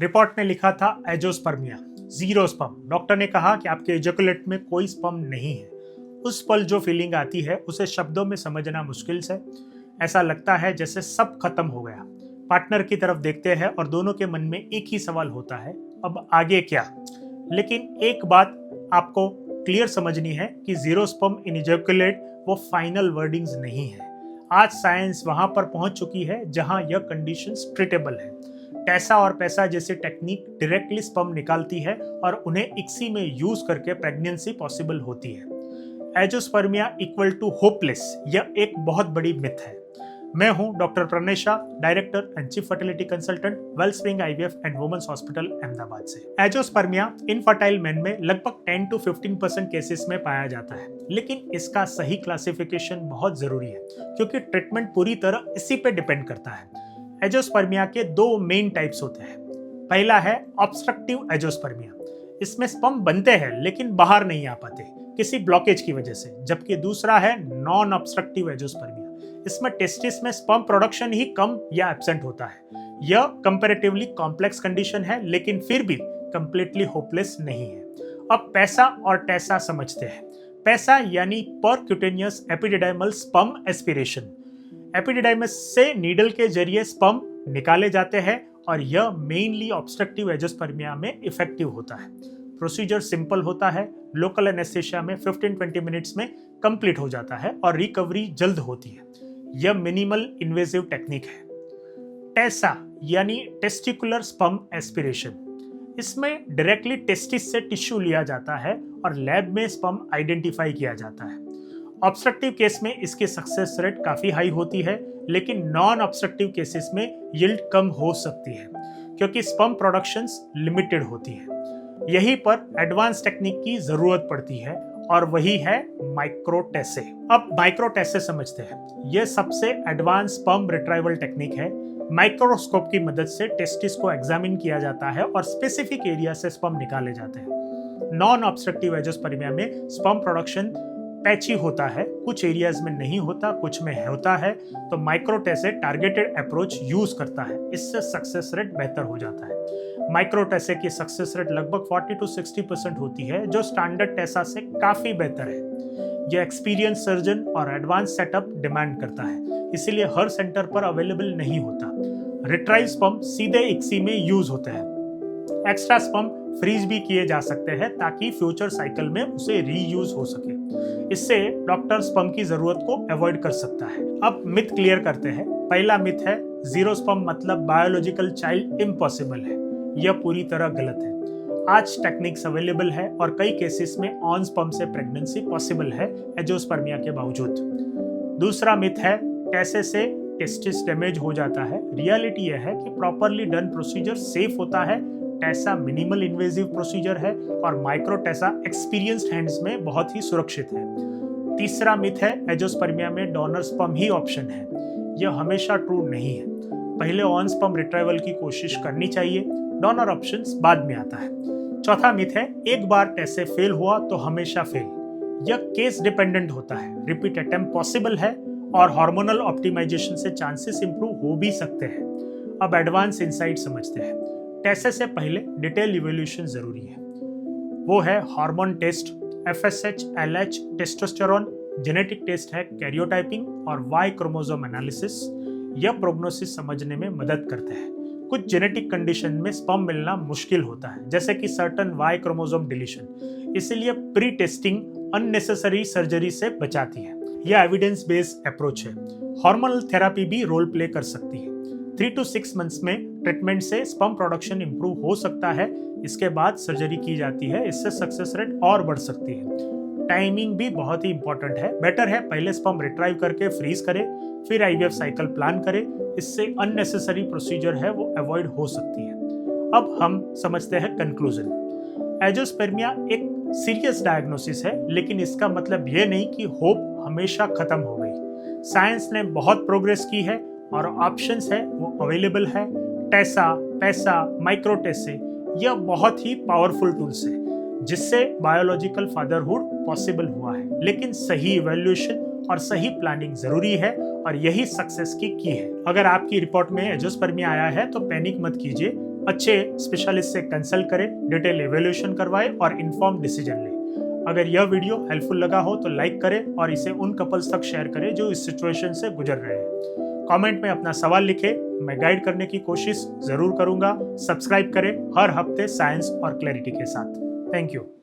Report में लिखा था एजोस्पर्मिया, जीरो स्पर्म। डॉक्टर ने कहा कि आपके एजैकुलेट में कोई स्पर्म नहीं है। उस पल जो फीलिंग आती है उसे शब्दों में समझना मुश्किल है। ऐसा लगता है जैसे सब खत्म हो गया। पार्टनर की तरफ देखते हैं और दोनों के मन में एक ही सवाल होता है, अब आगे क्या। लेकिन एक बात आपको क्लियर समझनी है कि जीरो स्पर्म इन एजैकुलेट वो फाइनल वर्डिंग्स नहीं है। आज साइंस वहां पर पहुंच चुकी है जहां यह कंडीशंस ट्रीटेबल है। टेसा और पैसा जैसी टेक्निक डायरेक्टली स्पर्म निकालती है और उन्हें इक्सी में यूज करके प्रेगनेंसी पॉसिबल होती है। एजोस्पर्मिया इक्वल टू होपलेस, यह एक बहुत बड़ी मिथ है। मैं हूं doctor Pranesh, director and chief fertility consultant Wellspring IVF and women's hospital Ahmedabad से। एजोस्पर्मिया इनफर्टाइल मेन में लगभग 10 to 15% केसेस में पाया जाता है, लेकिन इसका सही क्लासिफिकेशन बहुत जरूरी है क्योंकि ट्रीटमेंट पूरी तरह इसी पे डिपेंड करता है। एजोस्पर्मिया के दो मेन टाइप्स होते हैं। पहला है ऑब्स्ट्रक्टिव एजोस्पर्मिया। इसमें स्पर्म बनते हैं लेकिन बाहर नहीं आ पाते किसी ब्लॉकेज की वजह से, जबकि दूसरा है नॉन ऑब्स्ट्रक्टिव एजोस्पर्मिया। इसमें टेस्टिस में स्पर्म प्रोडक्शन ही कम या एब्सेंट होता है। यह कंपैरेटिवली कॉम्प्लेक्स कंडीशन है लेकिन फिर भी कंप्लीटली होपलेस नहीं है। अब पैसा और टेसा समझते हैं। पैसा यानी परक्यूटेनियस एपिडिडाइमल स्पर्म एस्पिरेशन। एपिडिडाइमस से नीडल के जरिए स्पर्म निकाले जाते हैं और यह मेनली ऑब्स्ट्रक्टिव एजोस्पर्मिया में इफेक्टिव होता है। प्रोसीजर सिंपल होता है, लोकल एनेस्थेसिया में 15-20 मिनट्स में कंप्लीट हो जाता है और रिकवरी जल्द होती है। यह मिनिमल इन्वेजिव टेक्निक है। टेसा यानी टेस्टिकुलर स्पर्म एस्पिरेशन। इसमें डायरेक्टली टेस्टिस से टिश्यू लिया जाता है और लैब में स्पर्म आइडेंटिफाई किया जाता है। ऑब्स्ट्रक्टिव केस में इसकी सक्सेस रेट काफी हाई होती है, लेकिन नॉन ऑब्स्ट्रक्टिव केसेस में यील्ड कम हो सकती है क्योंकि स्पर्म प्रोडक्शंस लिमिटेड होती है। यहीं पर एडवांस टेक्निक की जरूरत पड़ती है और वही है माइक्रोटेसे। अब माइक्रोटेसे समझते हैं। यह सबसे एडवांस स्पर्म रिट्राइवल टेक्निक है। माइक्रोस्कोप की मदद से टेस्टिस को एग्जामिन किया जाता है और स्पेसिफिक एरिया से स्पर्म निकाले जाते हैं। नॉन ऑब्स्ट्रक्टिव एजोस्पर्मिया में स्पर्म प्रोडक्शन पैची होता है, कुछ एरियाज में नहीं होता, कुछ में होता है, तो माइक्रोटेसे टारगेटेड अप्रोच यूज करता है। इससे सक्सेस रेट बेहतर हो जाता है। माइक्रोटेसे की सक्सेस रेट लगभग 40 to 60% होती है, जो स्टैंडर्ड टेसा से काफी बेहतर है। यह एक्सपीरियंस सर्जन और एडवांस सेटअप डिमांड करता है, इसीलिए हर सेंटर पर अवेलेबल नहीं होता। रिट्राइव स्पर्म सीधे इक्सी में यूज होते हैं। एक्स्ट्रा स्पर्म फ्रीज भी किए जा सकते हैं ताकि फ्यूचर साइकिल में उसे रीयूज हो सके। इससे डॉक्टर स्पर्म की जरूरत को अवॉइड कर सकता है। अब मिथ क्लियर करते हैं। पहला मिथ है जीरो स्पर्म मतलब बायोलॉजिकल चाइल्ड इम्पॉसिबल है। यह पूरी तरह गलत है। आज टेक्निक्स अवेलेबल है और कई केसेस में ऑन स्पर्म से प्रेगनेंसी पॉसिबल है एजोस्पर्मिया के बावजूद। दूसरा मिथ है टेसे से टेस्टिस डैमेज हो जाता है। रियलिटी यह है कि प्रॉपरली डन प्रोसीजर सेफ होता है। टेसा मिनिमल इन्वेजिव प्रोसीजर है और माइक्रोटेसा एक्सपीरियंस्ड हैंड्स में बहुत ही सुरक्षित है। तीसरा मिथ है एजोस्पर्मिया में डोनर स्पर्म ही ऑप्शन है। यह हमेशा ट्रू नहीं है। पहले ऑन स्पर्म रिट्राइवल की कोशिश करनी चाहिए, डोनर ऑप्शंस बाद में आता है। चौथा मिथ है एक बार टेसे फेल हुआ तो हमेशा फेल। यह केस डिपेंडेंट होता है। रिपीट अटेम्प्ट पॉसिबल है और हार्मोनल ऑप्टिमाइजेशन से चांसेस इंप्रूव हो भी सकते हैं। अब एडवांस इंसाइट समझते हैं। टेसे से पहले डिटेल इवोल्यूशन जरूरी है। वो है hormone test, FSH, LH, testosterone, genetic test है कैरियोटाइपिंग और Y क्रोमोसोम एनालिसिस। यह प्रोग्नोसिस समझने में मदद करते हैं। कुछ जेनेटिक कंडीशन में स्पर्म मिलना मुश्किल होता है, जैसे कि सर्टन Y क्रोमोसोम डिलीशन। इसीलिए प्री टेस्टिंग अननेसेसरी सर्जरी से बचाती है। यह एविडेंस बेस्ड अप्रोच है। हार्मोनल थेरेपी भी रोल प्ले कर सकती है। 3 to 6 मंथ्स में ट्रीटमेंट से स्पर्म प्रोडक्शन इंप्रूव हो सकता है। इसके बाद सर्जरी की जाती है, इससे सक्सेस रेट और बढ़ सकती है। टाइमिंग भी बहुत ही इंपॉर्टेंट है। बेटर है पहले स्पर्म रिट्राइव करके फ्रीज करे, फिर IVF साइकिल प्लान करे। इससे अननेसेसरी प्रोसीजर है वो अवॉइड हो सकती है। अब हम समझते हैं कंक्लूजन। एजोस्पर्मिया एक सीरियस डायग्नोसिस है, लेकिन इसका मतलब यह नहीं कि होप हमेशा खत्म हो गई। साइंस ने बहुत प्रोग्रेस की है और ऑप्शंस है वो अवेलेबल है। टेसा, पैसा, माइक्रोटेसे, यह बहुत ही पावरफुल टूल्स है जिससे बायोलॉजिकल फादरहुड पॉसिबल हुआ है। लेकिन सही इवैल्यूएशन और सही प्लानिंग जरूरी है और यही सक्सेस की है। अगर आपकी रिपोर्ट में एजोस्पर्मिया आया है तो पैनिक मत कीजिए। अच्छे स्पेशलिस्ट से कंसल्ट करें, डिटेल एवेल्यूशन करवाएं और इन्फॉर्म डिसीजन लें। अगर यह वीडियो हेल्पफुल लगा हो तो लाइक करें और इसे उन कपल्स तक शेयर करें जो इस सिचुएशन से गुजर रहे हैं। कमेंट में अपना सवाल लिखें, मैं गाइड करने की कोशिश जरूर करूंगा। सब्सक्राइब करें हर हफ्ते साइंस और क्लैरिटी के साथ। Thank you.